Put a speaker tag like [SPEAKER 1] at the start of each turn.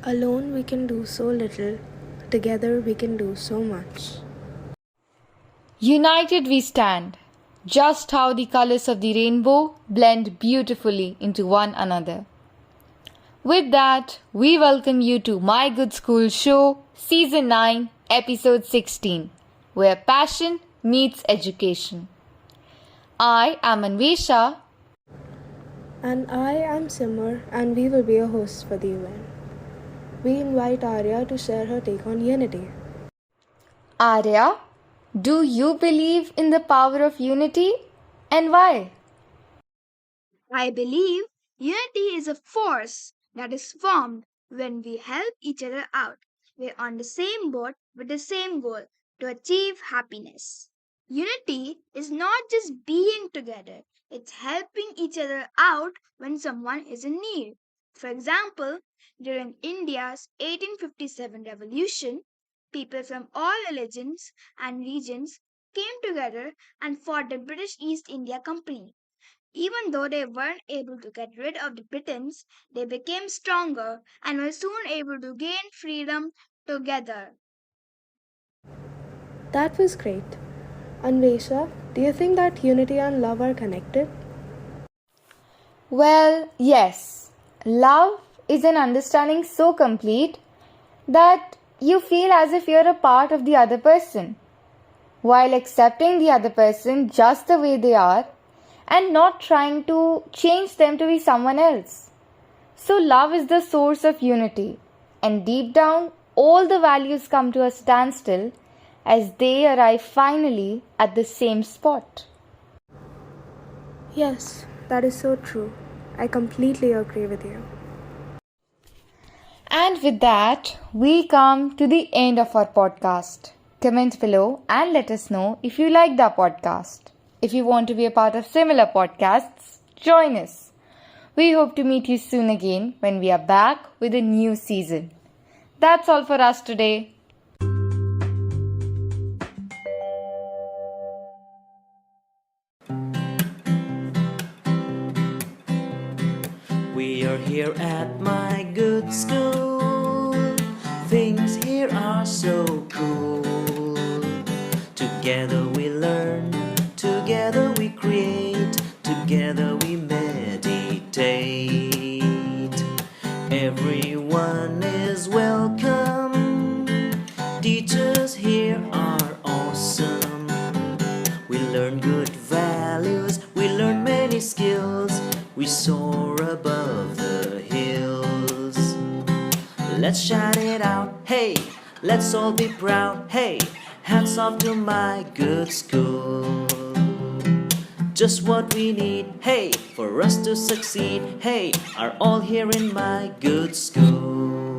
[SPEAKER 1] Alone we can do so little, together we can do so much.
[SPEAKER 2] United we stand, just how the colors of the rainbow blend beautifully into one another. With that, we welcome you to My Good School Show, Season 9, Episode 16, where passion meets education. I am Anvesha.
[SPEAKER 1] And I am Simar, and we will be your hosts for the event. We invite Aria to share her take on unity.
[SPEAKER 2] Aria, do you believe in the power of unity and why?
[SPEAKER 3] I believe unity is a force that is formed when we help each other out. We're on the same boat with the same goal to achieve happiness. Unity is not just being together, it's helping each other out when someone is in need. For example, during India's 1857 revolution, people from all religions and regions came together and fought the British East India Company. Even though they weren't able to get rid of the Britons, they became stronger and were soon able to gain freedom together.
[SPEAKER 1] That was great. Anvesha, do you think that unity and love are connected?
[SPEAKER 2] Well, yes. Love is an understanding so complete that you feel as if you're a part of the other person, while accepting the other person just the way they are and not trying to change them to be someone else. So, love is the source of unity, and deep down, all the values come to a standstill as they arrive finally at the same spot.
[SPEAKER 1] Yes, that is so true. I completely agree with you.
[SPEAKER 2] And with that, we come to the end of our podcast. Comment below and let us know if you like the podcast. If you want to be a part of similar podcasts, join us. We hope to meet you soon again when we are back with a new season. That's all for us today.
[SPEAKER 4] We are here at my good school. Things here are so cool. Together we learn, together we create, together we meditate. Everyone is welcome. Teachers here are awesome. We learn good values, we learn many skills. We soar above the hills. Let's shout it out, hey, let's all be proud, hey, hats off to my good school. Just what we need, hey, for us to succeed, hey, are all here in my good school.